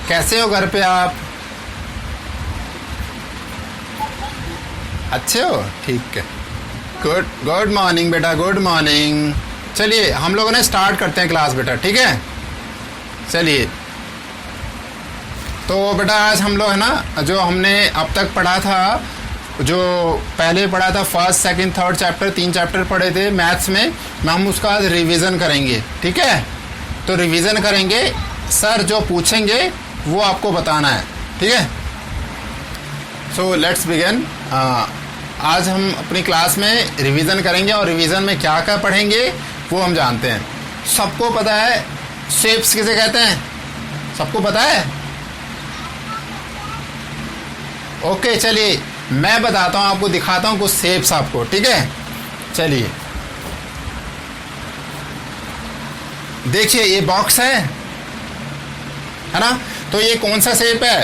कैसे हो घर पे आप? अच्छे हो? ठीक है। गुड गुड मॉर्निंग बेटा, गुड मॉर्निंग। चलिए हम लोगों ने स्टार्ट करते हैं क्लास बेटा, ठीक है? चलिए तो बेटा आज हम लोग है ना, जो हमने अब तक पढ़ा था, जो पहले पढ़ा था first second third chapter, 3 chapter पढ़े थे मैथ्स में, हम उसका आज रिवीजन करेंगे, ठीक है? तो रिवीजन करेंगे, सर जो पूछेंगे वो आपको बताना है, ठीक है? So let's begin. आज हम अपनी क्लास में रिवीजन करेंगे और रिवीजन में क्या क्या पढ़ेंगे वो हम जानते हैं। सबको पता है शेप्स किसे कहते हैं? सबको पता है? ओके चलिए मैं बताता हूं आपको, दिखाता हूं कुछ शेप्स आपको, ठीक है? चलिए देखिए ये बॉक्स है ना? तो ये कौन सा शेप है?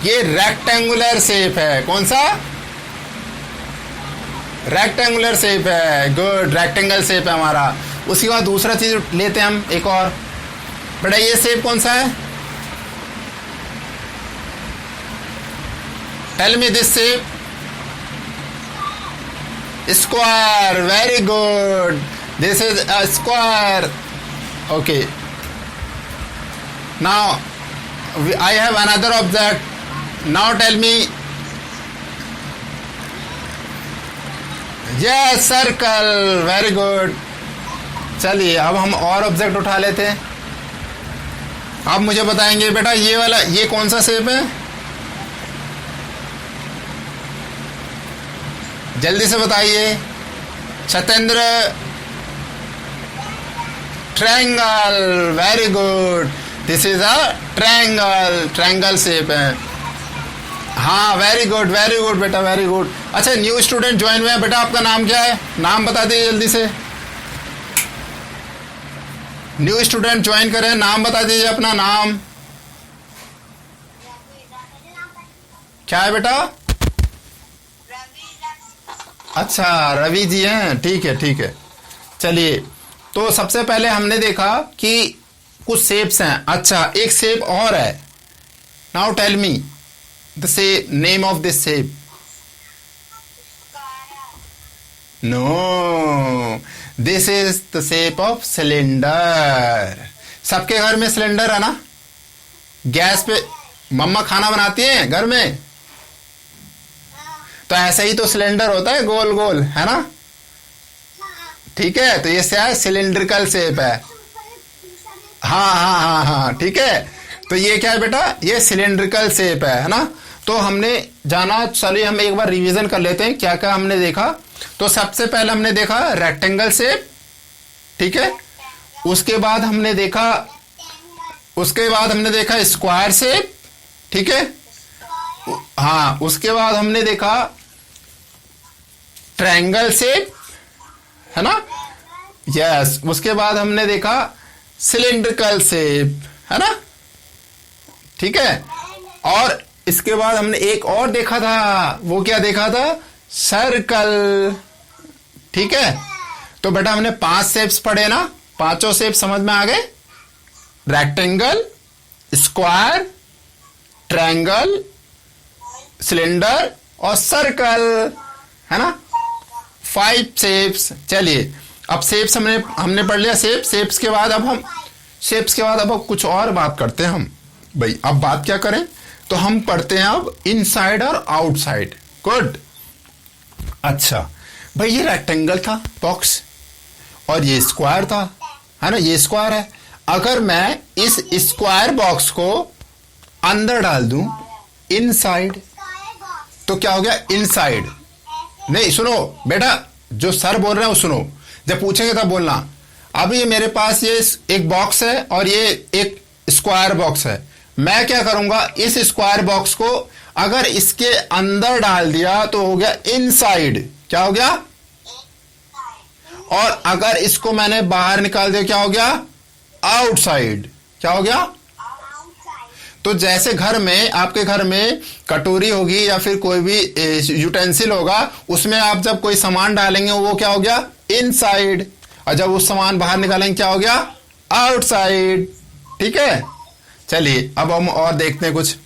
ये रेक्टेंगुलर शेप है। कौन सा? रेक्टेंगुलर शेप है। गुड, रेक्टेंगल शेप है हमारा। उसके बाद दूसरा चीज लेते हैं हम एक और। बेटा ये शेप कौन सा है? Tell me this shape. Square. Very good, this is a square. Okay, now I have another object. Now tell me. Yes, circle. Very good. चलिए अब हम और ऑब्जेक्ट उठा लेते हैं। आप मुझे बताएंगे बेटा ये वाला, ये कौन सा शेप है? जल्दी से बताइए Satyendra. Triangle. Very good, this is a triangle. Triangle shape है। हाँ वेरी गुड बेटा, वेरी गुड। अच्छा न्यू स्टूडेंट ज्वाइन हुए हैं बेटा, आपका नाम क्या है? नाम बता दीजिए जल्दी से। न्यू स्टूडेंट ज्वाइन करें, नाम बता दीजिए अपना नाम। क्या है बेटा? अच्छा रवि जी हैं, ठीक है ठीक है। चलिए तो सबसे पहले हमने देखा कि कुछ शेप्स हैं। अच्छा एक शेप और है। Now tell me the shape, name of this shape. No, this is the shape of cylinder. सबके घर में सिलेंडर है ना? गैस पे मम्मा खाना बनाती है घर में, तो ऐसे ही तो सिलेंडर होता है, गोल गोल, है ना? ठीक है, तो ये क्या है? सिलेंड्रिकल शेप है। हाँ, ठीक है। तो ये क्या है बेटा? ये सिलेंड्रिकल शेप है ना? तो हमने जाना, चलिए हम एक बार रिवीजन कर लेते हैं क्या क्या हमने देखा। तो सबसे पहले हमने देखा रेक्टेंगल शेप, ठीक है? उसके बाद हमने देखा स्क्वायर शेप, ठीक है? हाँ, उसके बाद हमने देखा ट्रायंगल शेप, है ना? यस। उसके बाद हमने देखा सिलेंड्रिकल शेप, है ना? ठीक है। और इसके बाद हमने एक और देखा था, वो क्या देखा था? सर्कल, ठीक है? तो बेटा हमने 5 शेप्स पढ़े ना? पांचों शेप समझ में आ गए? रेक्टेंगल, स्क्वायर, ट्रायंगल, सिलेंडर और सर्कल, है ना? 5 शेप्स। चलिए अब शेप्स हमने पढ़ लिया। शेप्स के बाद अब कुछ और बात करते हैं हम। भाई अब बात क्या करें? तो हम पढ़ते हैं अब इनसाइड और आउटसाइड। गुड। अच्छा भाई ये रेक्टेंगल था बॉक्स और ये स्क्वायर था, है ना? ये स्क्वायर है। अगर मैं इस स्क्वायर बॉक्स को अंदर डाल दूं इनसाइड, तो क्या हो गया? इनसाइड। नहीं सुनो बेटा, जो सर बोल रहे हैं वो सुनो, जब पूछेंगे तब बोलना। अब ये मेरे पास ये एक बॉक्स है और ये एक स्क्वायर बॉक्स है। मैं क्या करूंगा? इस स्क्वायर बॉक्स को अगर इसके अंदर डाल दिया तो हो गया इनसाइड। क्या हो गया? और अगर इसको मैंने बाहर निकाल दिया क्या हो गया? आउटसाइड। क्या हो गया? तो जैसे घर में, आपके घर में कटोरी होगी या फिर कोई भी यूटेंसिल होगा, उसमें आप जब कोई सामान डालेंगे वो क्या हो गया? इनसाइड। और जब उस सामान बाहर निकालेंगे क्या हो गया? आउटसाइड। ठीक है। चलिए अब हम और देखते हैं कुछ।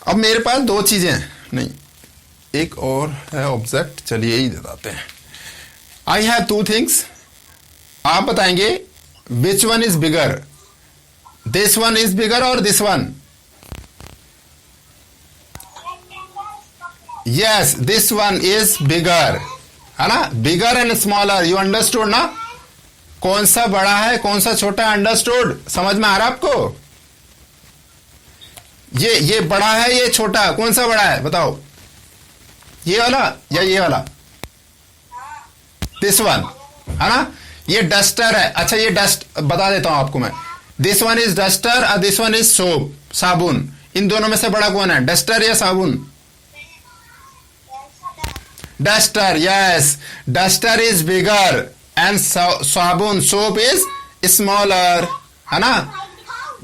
अब मेरे पास दो चीजें हैं, नहीं एक और है ऑब्जेक्ट, चलिए यही बताते हैं। आई हैव टू थिंग्स, आप बताएंगे which one is bigger, this one is bigger और this one. Yes, this one is bigger, है ना, bigger and smaller, you understood ना। कौन सा बड़ा है कौन सा छोटा है, अंडरस्टूड, समझ में आ रहा है आपको। ये बड़ा है ये छोटा है, कौन सा बड़ा है बताओ, ये वाला या ये वाला, दिस वन, है ना। ये डस्टर है, अच्छा ये डस्ट बता देता हूं आपको मैं, दिस वन इज डस्टर और दिस वन इज सोप, साबुन। इन दोनों में से बड़ा कौन है, डस्टर या साबुन। Duster, yes, duster is bigger and साबुन सोप इज स्मॉलर, है ना।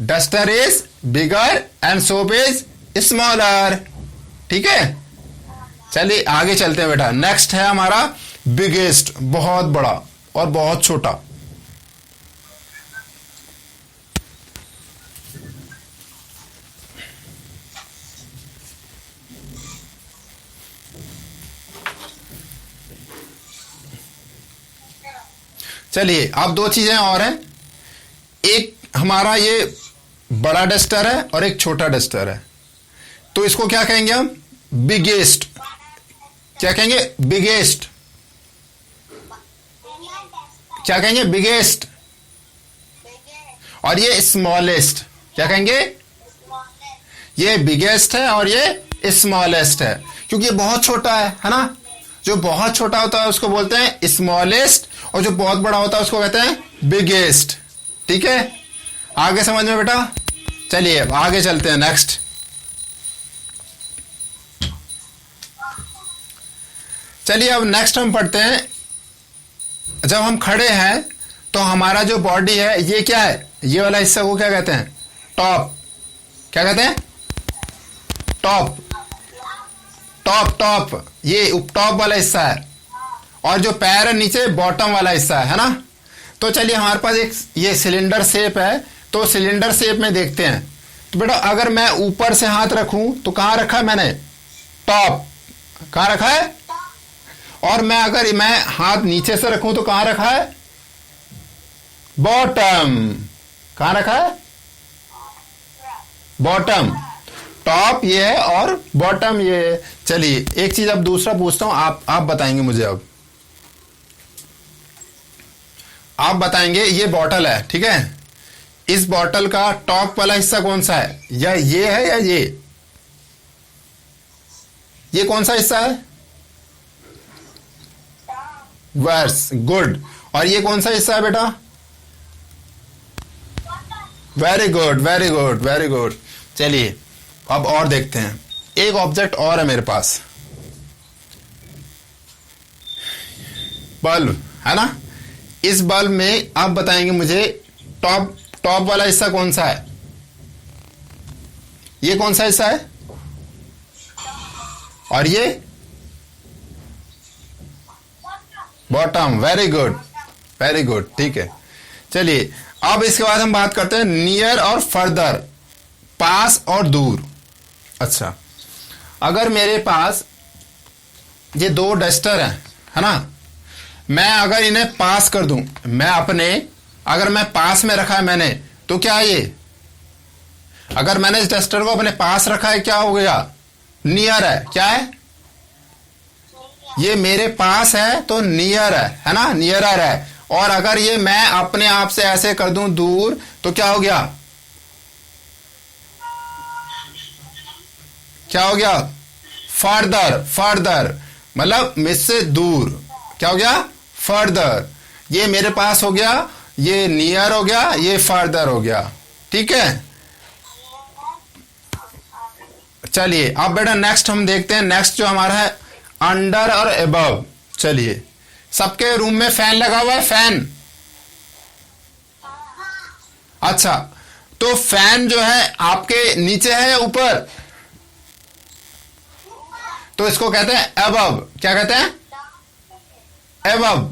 Duster is bigger and soap is smaller, ठीक है। चलिए आगे चलते हैं बेटा। नेक्स्ट है हमारा बिगेस्ट, बहुत बड़ा और बहुत छोटा। चलिए अब दो चीजें और हैं, एक हमारा ये बड़ा डस्टर है और एक छोटा डस्टर है, तो इसको क्या कहेंगे हम, बिगेस्ट। क्या कहेंगे, बिगेस्ट। क्या कहेंगे, बिगेस्ट। और ये स्मॉलेस्ट, क्या कहेंगे, ये बिगेस्ट है और ये स्मॉलेस्ट है, क्योंकि ये बहुत छोटा है ना। जो बहुत छोटा होता है उसको बोलते हैं स्मॉलेस्ट, और जो बहुत बड़ा होता है उसको कहते हैं बिगेस्ट, ठीक है। आगे समझ में बेटा। चलिए आगे चलते हैं नेक्स्ट। चलिए अब नेक्स्ट हम पढ़ते हैं, जब हम खड़े हैं तो हमारा जो बॉडी है ये क्या है, ये वाला हिस्सा को क्या कहते हैं, टॉप। क्या कहते हैं, टॉप, टॉप टॉप, ये टॉप वाला हिस्सा है, और जो पैर है नीचे बॉटम वाला हिस्सा है ना। तो चलिए हमारे पास एक ये सिलेंडर शेप है, तो सिलेंडर शेप में देखते हैं। तो बेटा अगर मैं ऊपर से हाथ रखूं तो कहां रखा है मैंने, टॉप, कहां रखा है। और अगर मैं हाथ नीचे से रखूं तो कहां रखा है, बॉटम, कहां रखा है, बॉटम। टॉप ये है और बॉटम ये है। चलिए एक चीज अब दूसरा पूछता हूं, आप बताएंगे मुझे। अब आप बताएंगे, ये बॉटल है, ठीक है, इस बॉटल का टॉप वाला हिस्सा कौन सा है, या ये है या ये कौन सा हिस्सा है, वर्स गुड। और ये कौन सा हिस्सा है बेटा, very good very good very good. चलिए अब और देखते हैं, एक ऑब्जेक्ट और है मेरे पास, बल्ब, है ना। इस बल्ब में आप बताएंगे मुझे टॉप वाला हिस्सा कौन सा है, ये कौन सा हिस्सा है, और ये bottom. Very good very good, ठीक है। चलिए अब इसके बाद हम बात करते हैं नियर और फर्दर, पास और दूर। अच्छा, अगर मेरे पास ये दो डस्टर हैं, है ना, मैं अगर इन्हें पास कर दूं, अगर मैं पास में रखा है मैंने, तो क्या ये, अगर मैंने इस डस्टर को अपने पास रखा है क्या हो गया, नियर है। क्या है, ये मेरे पास है तो नियर है ना, नियरर है। और अगर ये मैं अपने आप से ऐसे कर दूं दूर, तो क्या हो गया, क्या हो गया, फर्दर, फर्दर मतलब मुझसे दूर, क्या हो गया, फर्दर। ये मेरे पास हो गया, ये नियर हो गया, ये फर्दर हो गया, ठीक है। चलिए अब बेटा नेक्स्ट हम देखते हैं, नेक्स्ट जो हमारा है अंडर और एबव। चलिए सबके रूम में फैन लगा हुआ है, फैन। अच्छा, तो फैन जो है आपके नीचे है या ऊपर, तो इसको कहते हैं एबव। क्या कहते हैं, एबव।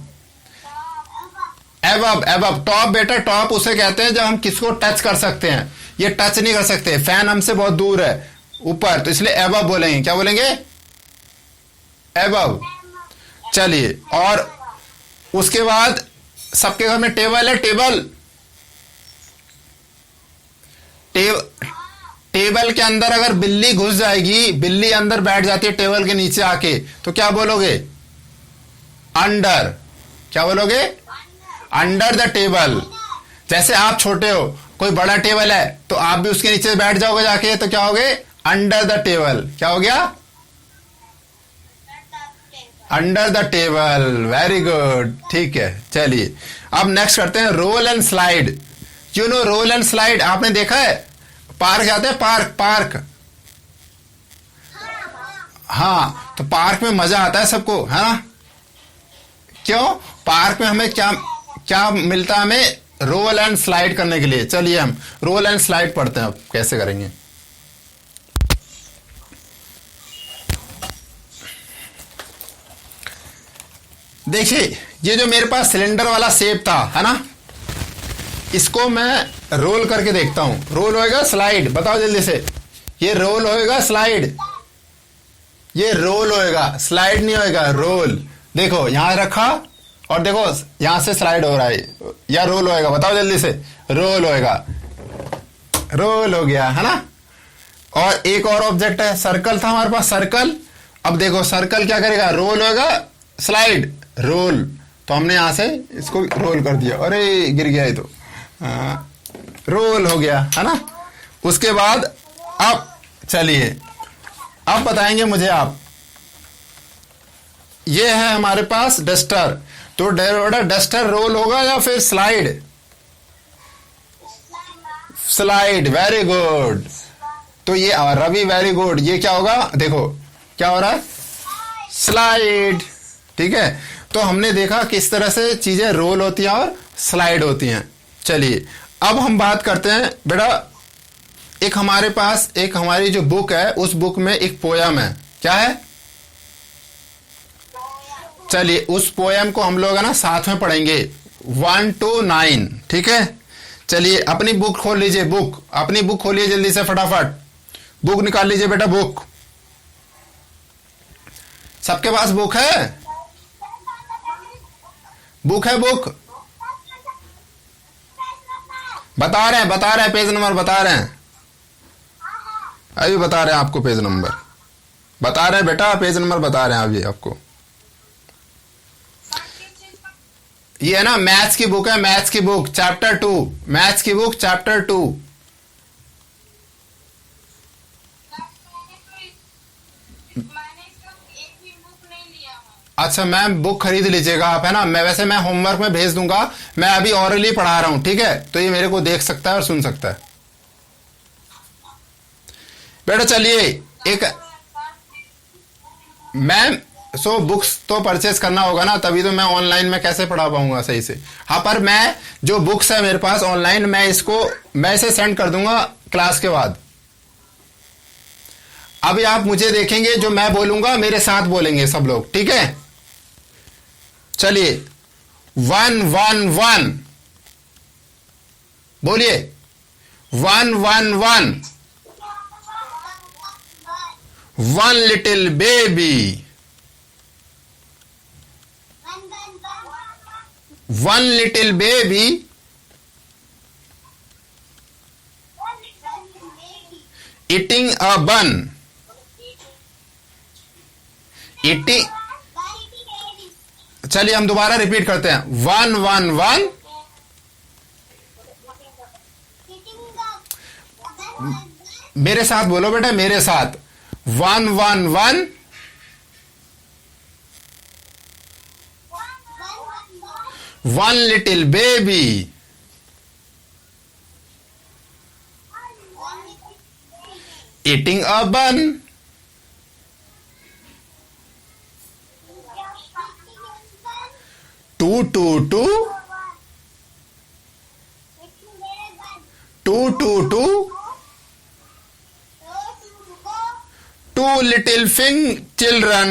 एबव, एबव टॉप बेटा, टॉप उसे कहते हैं जब हम किसको टच कर सकते हैं। ये टच नहीं कर सकते, फैन हमसे बहुत दूर है ऊपर, तो इसलिए एबव बोलेंगे। क्या बोलेंगे? एबव। चलिए, और उसके बाद सबके घर में टेबल है, टेबल। टेबल के अंदर अगर बिल्ली घुस जाएगी, बिल्ली अंदर बैठ जाती है टेबल के नीचे आके, तो क्या बोलोगे? अंडर। क्या बोलोगे? Under the table. जैसे आप छोटे हो, कोई बड़ा टेबल है तो आप भी उसके नीचे बैठ जाओगे जाके, तो क्या होगे? Under the table. क्या हो गया? Under the table. Very good, ठीक है। चलिए अब नेक्स्ट करते हैं roll and slide. You know roll and slide, आपने देखा है? पार्क जाते हैं, पार्क, पार्क। हाँ, तो पार्क में मजा आता है सबको, है ना? क्यों? पार्क में हमें क्या क्या मिलता है? हमें रोल एंड स्लाइड करने के लिए। चलिए हम रोल एंड स्लाइड पढ़ते हैं, अब कैसे करेंगे। देखिए, ये जो मेरे पास सिलेंडर वाला शेप था, है ना, इसको मैं रोल करके देखता हूं। रोल होएगा, स्लाइड? बताओ जल्दी से। ये रोल होएगा, स्लाइड? ये रोल होएगा, स्लाइड नहीं होएगा, रोल। देखो यहां रखा और देखो यहां से स्लाइड हो रहा है, या रोल होएगा? बताओ जल्दी से। रोल होएगा, रोल हो गया, है ना? और एक और ऑब्जेक्ट है, सर्कल था हमारे पास, सर्कल। अब देखो सर्कल क्या करेगा? रोल होएगा, स्लाइड, रोल। तो हमने यहां से इसको रोल कर दिया, अरे गिर गया ये तो। रोल हो गया, है ना? उसके बाद अब चलिए, अब बताएंगे मुझे आप। ये है हमारे पास डस्टर, तो डस्टर रोल होगा या फिर स्लाइड? Slide, very good. तो ये रवि, वेरी गुड। ये क्या होगा? देखो क्या हो रहा है? स्लाइड। ठीक है, तो हमने देखा किस तरह से चीजें रोल होती हैं और स्लाइड होती हैं। चलिए अब हम बात करते हैं बेटा, एक हमारे पास एक हमारी जो बुक है, उस बुक में एक पोयम है। क्या है? चलिए उस पोयम को हम लोग है ना साथ में पढ़ेंगे, 1 to 9। ठीक है, चलिए अपनी बुक खोल लीजिए, बुक, अपनी बुक खोलिए जल्दी से, फटाफट बुक निकाल लीजिए बेटा, बुक। सबके पास बुक है? बुक है, बुक? बता रहे हैं पेज नंबर बता रहे हैं, अभी बता रहे हैं आपको पेज नंबर, बता रहे हैं बेटा, पेज नंबर बता रहे हैं अभी आपको। ये है ना मैथ्स की बुक है, मैथ्स की बुक चैप्टर 2, मैथ्स की बुक चैप्टर 2। अच्छा मैम, बुक खरीद लीजिएगा आप, है ना? मैं वैसे मैं होमवर्क में भेज दूंगा, मैं अभी ऑरली पढ़ा रहा हूं, ठीक है? तो ये मेरे को देख सकता है और सुन सकता है बेटा। चलिए एक मैम, सो बुक्स तो परचेस करना होगा ना, तभी तो मैं ऑनलाइन में कैसे पढ़ा पाऊंगा सही से। हाँ, पर मैं जो बुक्स है मेरे पास ऑनलाइन, मैं इसे सेंड कर दूंगा क्लास के बाद। अभी आप मुझे देखेंगे, जो मैं बोलूंगा मेरे साथ बोलेंगे सब लोग, ठीक है? चलिए 1 1 1 बोलिए, 1 1 1। 1 little baby, 1 little baby eating a bun, eating। चलिए हम दोबारा रिपीट करते हैं, 1 1 1। मेरे साथ बोलो बेटा, मेरे साथ, 1 1 1। One little baby eating a bun, 2 2 2 2 2 2 2 little children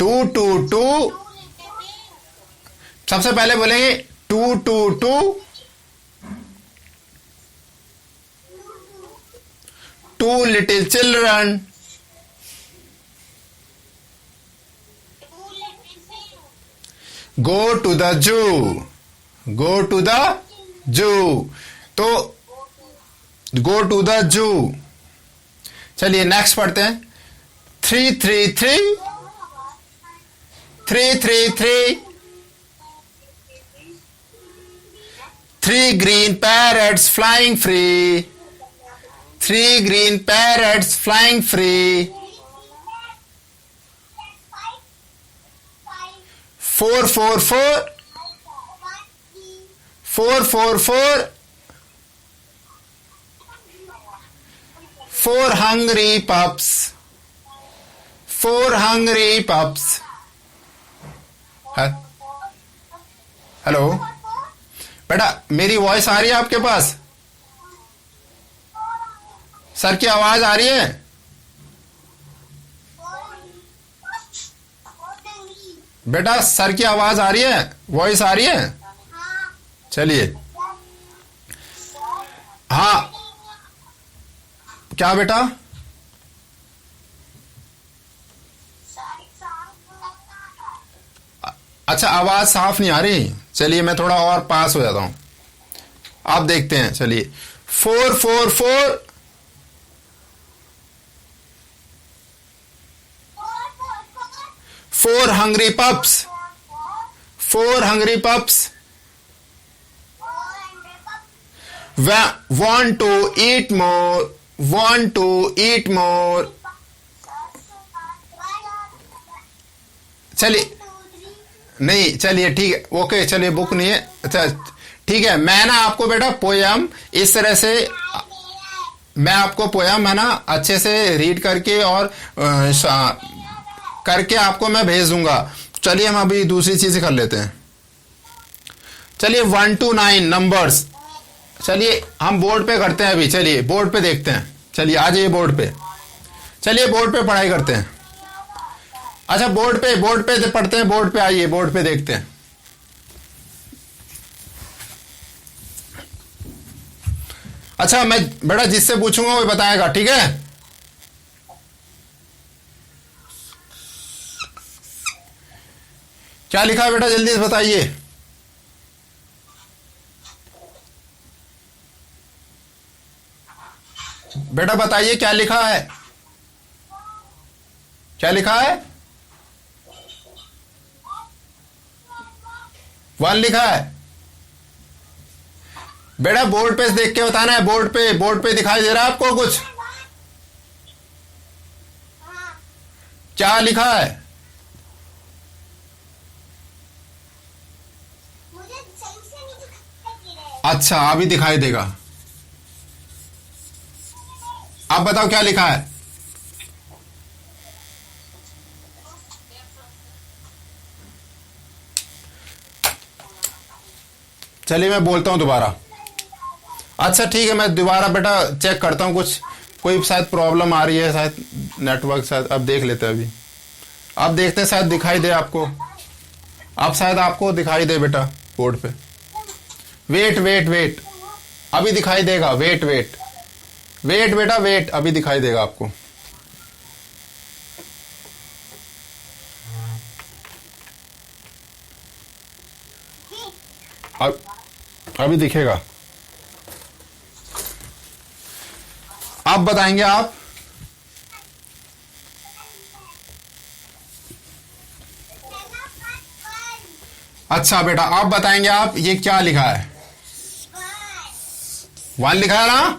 2 2 2 सबसे पहले बोलेंगे two two two, two little children, go to the zoo, go to the जू। तो गो टू द जू। चलिए नेक्स्ट पढ़ते हैं। Three three three, three three three, three green parrots flying free, three green parrots flying free, four four four, four four four, four hungry pups, four hungry pups. Hello बेटा, मेरी voice आ रही है आपके पास? Sir की आवाज आ रही है? बेटा सर की आवाज आ रही है, वॉइस आ रही है? चलिए। हाँ क्या बेटा? अच्छा आवाज साफ नहीं आ रही, चलिए मैं थोड़ा और पास हो जाता हूं। आप देखते हैं, चलिए। Four four four, four hungry pups, four hungry pups, want to eat more, want to eat more। चलिए नहीं, चलिए ठीक है, ओके चलिए, बुक नहीं है। अच्छा ठीक है, मैं ना आपको बेटा पोयम इस तरह से, मैं आपको पोयम है ना अच्छे से रीड करके और करके आपको मैं भेज दूंगा। चलिए हम अभी दूसरी चीजें कर लेते हैं। चलिए 1 to 9 नंबर्स, चलिए हम बोर्ड पे करते हैं अभी। चलिए बोर्ड पे देखते हैं, चलिए आ जाइए बोर्ड पे, चलिए बोर्ड पे पढ़ाई करते हैं। अच्छा बोर्ड पे पढ़ते हैं, बोर्ड पे आइए, बोर्ड पे देखते हैं। अच्छा मैं बेटा जिससे पूछूंगा वो बताएगा, ठीक है? क्या लिखा है बेटा, जल्दी से बताइए। बेटा बताइए क्या लिखा है, क्या लिखा है? 1 लिखा है। बेटा बोर्ड पे देख के बताना है, बोर्ड पे दिखाई दे रहा है आपको कुछ? क्या लिखा है? अच्छा अभी दिखाई देगा। आप बताओ क्या लिखा है? चलिए मैं बोलता हूं दोबारा। अच्छा ठीक है, मैं दोबारा बेटा चेक करता हूं, कुछ कोई शायद प्रॉब्लम आ रही है, शायद नेटवर्क, शायद अब देख लेते हैं। अभी आप देखते हैं, शायद दिखाई दे आपको, आप शायद आपको दिखाई दे बेटा बोर्ड पे। वेट वेट वेट, अभी दिखाई देगा। वेट वेट वेट बेटा वेट, अभी दिखाई देगा आपको। अब अभी दिखेगा। आप बताएंगे आप? अच्छा बेटा आप बताएंगे आप, ये क्या लिखा है? 1 लिखा है ना?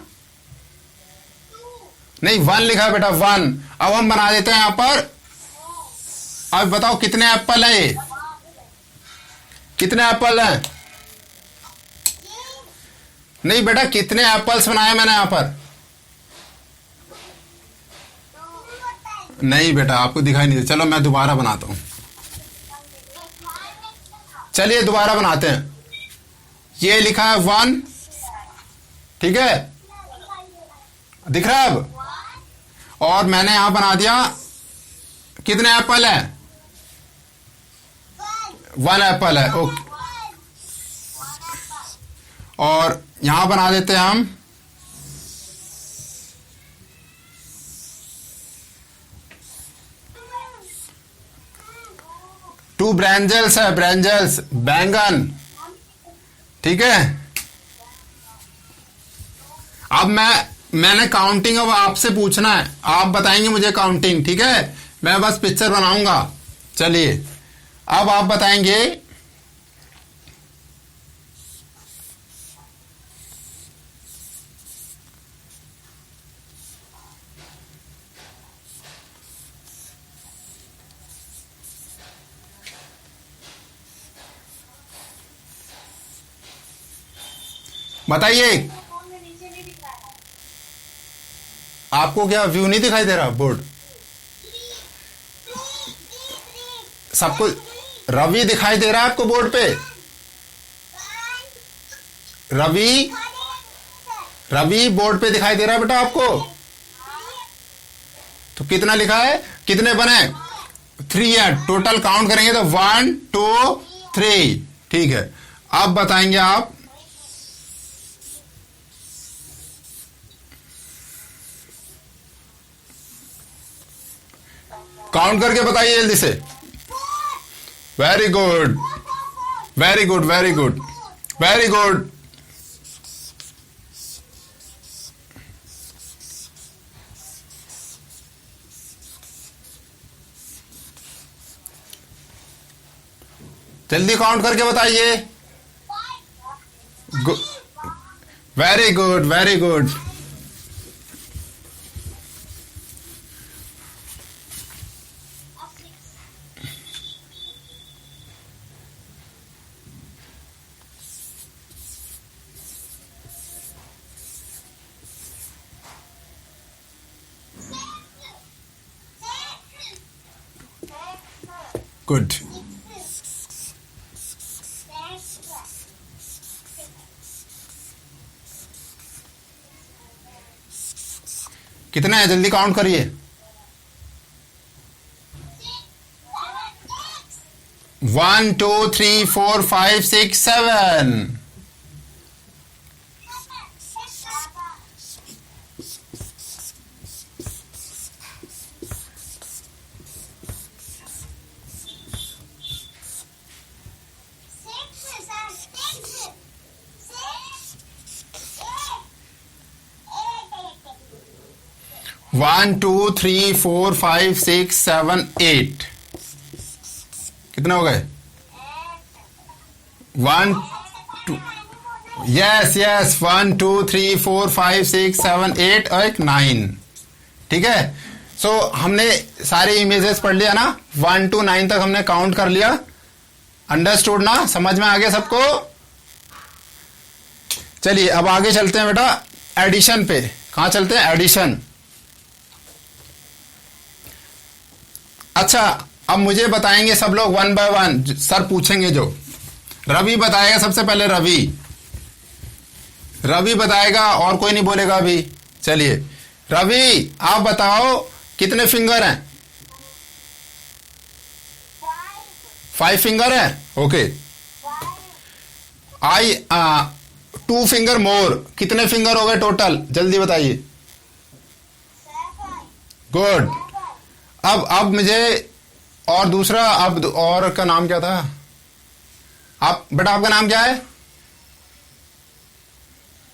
नहीं 1 लिखा है बेटा, 1। अब हम बना देते हैं यहां पर। अब बताओ कितने एप्पल है ये? कितने एप्पल हैं? नहीं बेटा कितने एप्पल्स बनाए मैंने यहां पर? नहीं बेटा आपको दिखाई नहीं दे। चलो मैं दोबारा बनाता हूं, चलिए दोबारा बनाते हैं। ये लिखा है 1, ठीक है, दिख रहा है अब? और मैंने यहां बना दिया, कितने एप्पल है? 1 एप्पल है। ओके और यहां बना देते हैं हम टू ब्रेंजल्स है, ब्रेंजल्स बैंगन, ठीक है। अब मैंने काउंटिंग अब आपसे पूछना है, आप बताएंगे मुझे काउंटिंग, ठीक है। मैं बस पिक्चर बनाऊंगा। चलिए अब आप बताएंगे बताइए आपको क्या व्यू नहीं दिखाई दे रहा बोर्ड? सबको रवि दिखाई दे रहा है आपको बोर्ड पे? रवि बोर्ड पे दिखाई दे रहा है बेटा आपको? तो कितना लिखा है, कितने बने? 3 है। टोटल काउंट करेंगे तो 1 2 3, ठीक है। अब बताएंगे आप काउंट करके बताइए जल्दी से। Very good, very good, very good, very good. जल्दी काउंट करके बताइए। Very good, very good. Good. कितने हैं जल्दी काउंट करिए। 1 2 3 4 5 6 7। One two three four 5 6 7 8। कितने हो गए? 1 2, यस यस, 1 2 3 4 5 6 7 8 और 9, ठीक है। सो हमने सारे इमेजेस पढ़ लिया ना, 1 to 9 तक हमने काउंट कर लिया। अंडरस्टूड ना? समझ में आ गया सबको? चलिए अब आगे चलते हैं बेटा एडिशन पे। कहां चलते हैं? एडिशन। अच्छा अब मुझे बताएंगे सब लोग 1 by 1, सर पूछेंगे जो। रवि बताएगा सबसे पहले, रवि बताएगा और कोई नहीं बोलेगा अभी। चलिए रवि आप बताओ कितने फिंगर हैं? 5 फिंगर है, ओके। आई 2 फिंगर मोर, कितने फिंगर हो गए टोटल? जल्दी बताइए। गुड। अब मुझे और दूसरा, अब और का नाम क्या था? आप बेटा आपका नाम क्या है?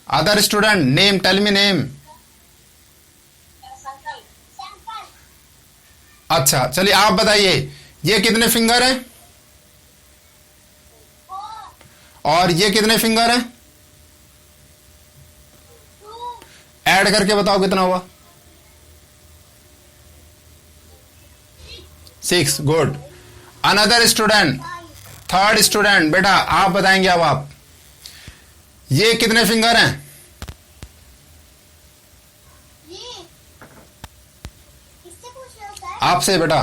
Other student name, tell me name. अच्छा चलिए आप बताइए ये कितने फिंगर हैं और ये कितने फिंगर हैं? ऐड करके बताओ कितना हुआ? 6, good. Another student, third student, बेटा आप बताएंगे। अब आप ये कितने फिंगर हैं? आपसे बेटा।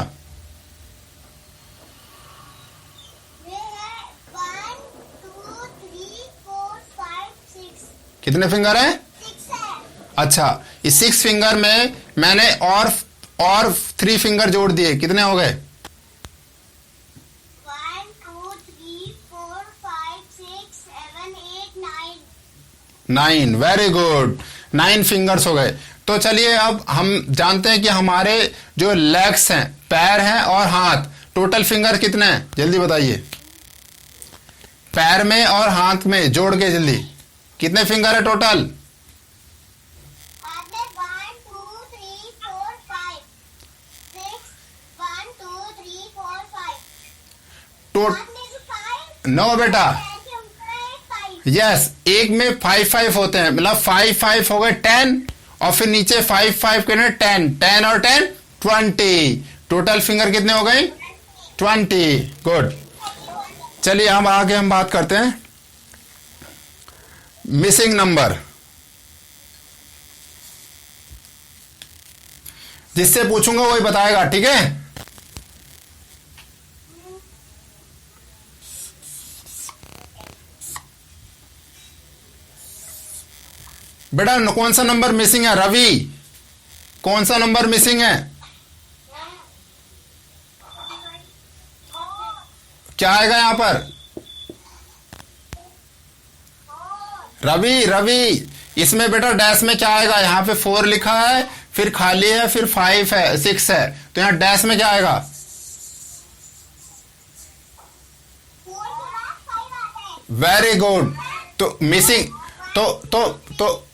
कितने फिंगर हैं? अच्छा इस 6 फिंगर में मैंने और 3 फिंगर जोड़ दिए, कितने हो गए? 1 2 3 4 5 6 7 8 9। 9, वेरी गुड, 9 फिंगर्स हो गए। तो चलिए अब हम जानते हैं कि हमारे जो लेग्स हैं, पैर हैं और हाथ, टोटल फिंगर कितने हैं, जल्दी बताइए। पैर में और हाथ में जोड़ के जल्दी कितने फिंगर है टोटल? नो बेटा, यस, एक में 5 होते हैं, मतलब 5 हो गए 10, और फिर नीचे 5 के 10 और 10 20, टोटल फिंगर कितने हो गए? 20, गुड। चलिए हम आगे हम बात करते हैं मिसिंग नंबर, जिससे पूछूंगा वही बताएगा, ठीक है? बेटा कौन सा नंबर मिसिंग है रवि? कौन सा नंबर मिसिंग है? क्या आएगा यहां पर? रवि, इसमें बेटा डैश में क्या आएगा? यहां पे 4 लिखा है, फिर खाली है, फिर 5 है, 6 है, तो यहां डैश में क्या आएगा? Very good. तो मिसिंग, तो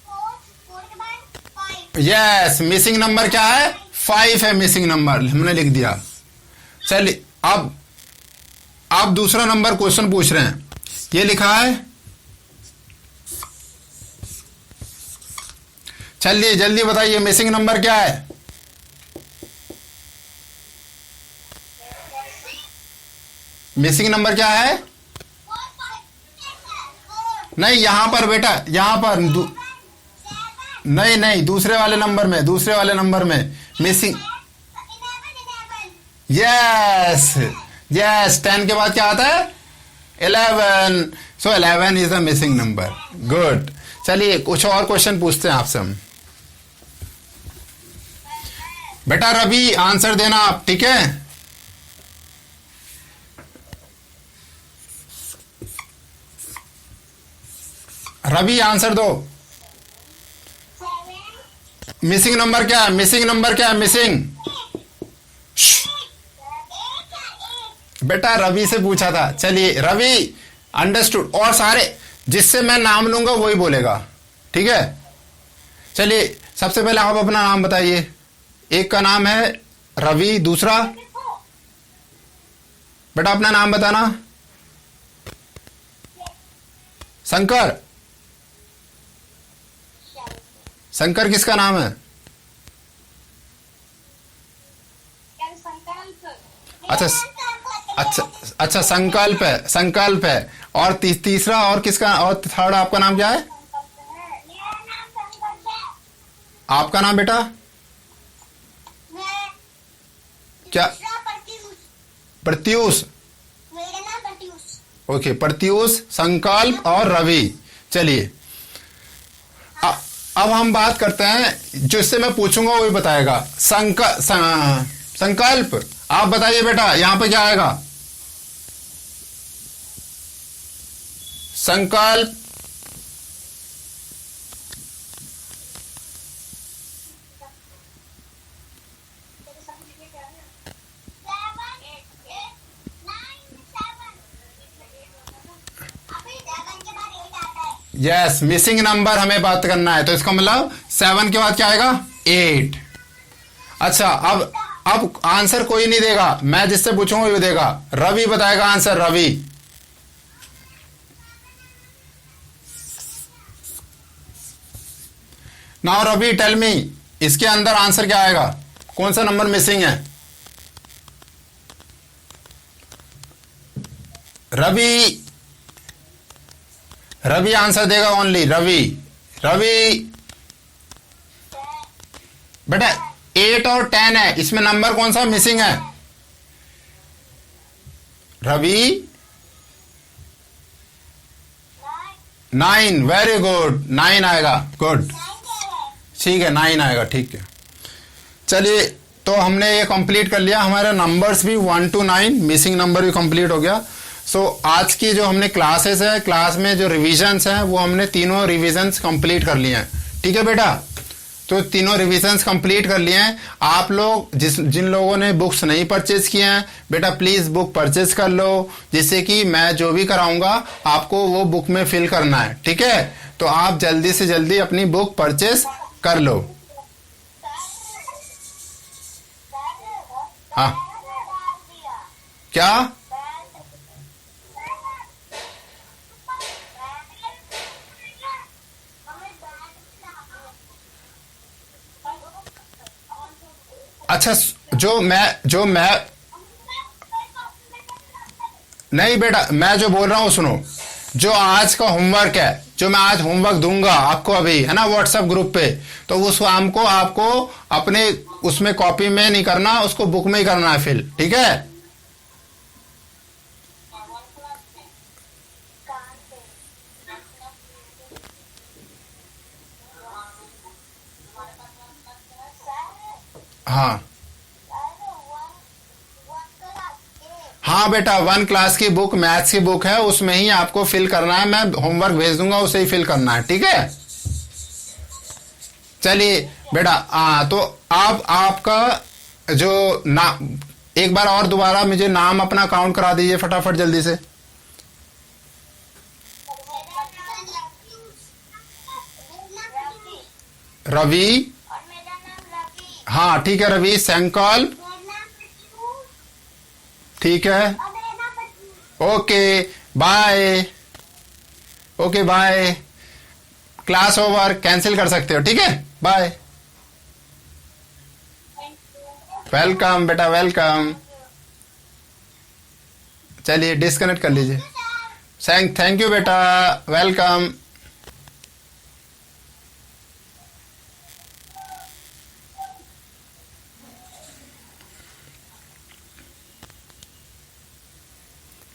यस, मिसिंग नंबर क्या है? 5 है मिसिंग नंबर, हमने लिख दिया। चलिए अब दूसरा नंबर क्वेश्चन पूछ रहे हैं, ये लिखा है, चलिए जल्दी बताइए मिसिंग नंबर क्या है? मिसिंग नंबर क्या है? नहीं, यहां पर बेटा, यहां पर नहीं, दूसरे वाले नंबर में मिसिंग, यस, 10 के बाद क्या आता है? 11, सो 11 is the missing number, good. चलिए कुछ और क्वेश्चन पूछते हैं आपसे हम। बेटा रवि आंसर देना आप, ठीक है? रवि आंसर दो। मिसिंग नंबर क्या है? मिसिंग बेटा रवि से पूछा था। चलिए रवि अंडरस्टूड, और सारे जिससे मैं नाम लूंगा वही बोलेगा, ठीक है? चलिए सबसे पहले आप अपना नाम बताइए। एक का नाम है रवि, दूसरा बेटा अपना नाम बताना। शंकर किसका नाम है? अच्छा संकल्प है। और तीसरा और किसका, और थर्ड आपका नाम क्या है? आपका नाम बेटा क्या? प्रत्यूष। ओके, प्रत्यूष, संकल्प और रवि। चलिए अब हम बात करते हैं, जिससे मैं पूछूंगा वही बताएगा। संकल्प आप बताइए बेटा, यहां पे क्या आएगा? संकल्प, यस, मिसिंग नंबर हमें बात करना है, तो इसका मतलब 7 के बाद क्या आएगा? 8। अच्छा अब आंसर कोई नहीं देगा, मैं जिससे पूछूंगा वो देगा। रवि बताएगा answer, Ravi. Now Ravi tell me, इसके अंदर आंसर क्या आएगा? कौन सा नंबर मिसिंग है? रवि आंसर देगा ओनली, रवि बेटा 8 और 10 है, इसमें नंबर कौन सा मिसिंग है? रवि 9, वेरी गुड, 9 आएगा, गुड, ठीक है 9 आएगा, ठीक है। चलिए तो हमने ये कंप्लीट कर लिया, हमारे नंबर्स भी 1 to 9, मिसिंग नंबर भी कंप्लीट हो गया। सो आज की जो हमने क्लासेस है, क्लास में जो रिविजन्स हैं वो हमने तीनों रिविजन्स कंप्लीट कर लिए हैं। ठीक है बेटा, तो तीनों रिविजन्स कंप्लीट कर लिए हैं। आप लोग जिन लोगों ने बुक्स नहीं परचेज किए हैं बेटा, प्लीज बुक परचेज कर लो, जिससे कि मैं जो भी कराऊंगा आपको वो बुक में फिल करना है। ठीक है, तो आप जल्दी से जल्दी अपनी बुक परचेज कर लो। हाँ, क्या? अच्छा, जो मैं नहीं बेटा, मैं जो बोल रहा हूं सुनो। जो आज का होमवर्क है, जो मैं आज होमवर्क दूंगा आपको अभी, है ना, व्हाट्सएप ग्रुप पे, तो वो शाम को आपको अपने उसमें कॉपी में नहीं करना, उसको बुक में ही करना है फिल। ठीक है? हाँ हाँ बेटा, 1 क्लास की बुक, मैथ्स की बुक है, उसमें ही आपको फिल करना है। मैं होमवर्क भेज दूंगा, उसे ही फिल करना है। ठीक है? चलिए बेटा, तो आप आपका जो ना, एक बार और दोबारा मुझे नाम अपना काउंट करा दीजिए फटाफट जल्दी से। रवि। हाँ ठीक है, रवि सैंकल। ठीक है, okay bye. Okay bye, class over, cancel कर सकते हो। ठीक है, बाय। वेलकम बेटा, वेलकम। चलिए डिस्कनेक्ट कर लीजिए। थैंक यू बेटा, वेलकम।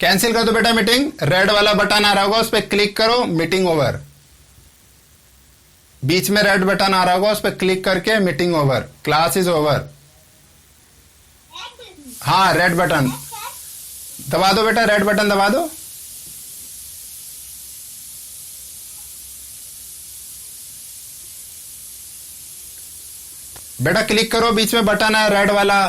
कैंसिल कर दो बेटा मीटिंग। रेड वाला बटन आ रहा होगा, उस पर क्लिक करो, मीटिंग ओवर। बीच में रेड बटन आ रहा होगा, उस पर क्लिक करके meeting over, class is over. हाँ, रेड बटन दबा दो बेटा, रेड बटन दबा दो। बेटा क्लिक करो, बीच में बटन है रेड वाला,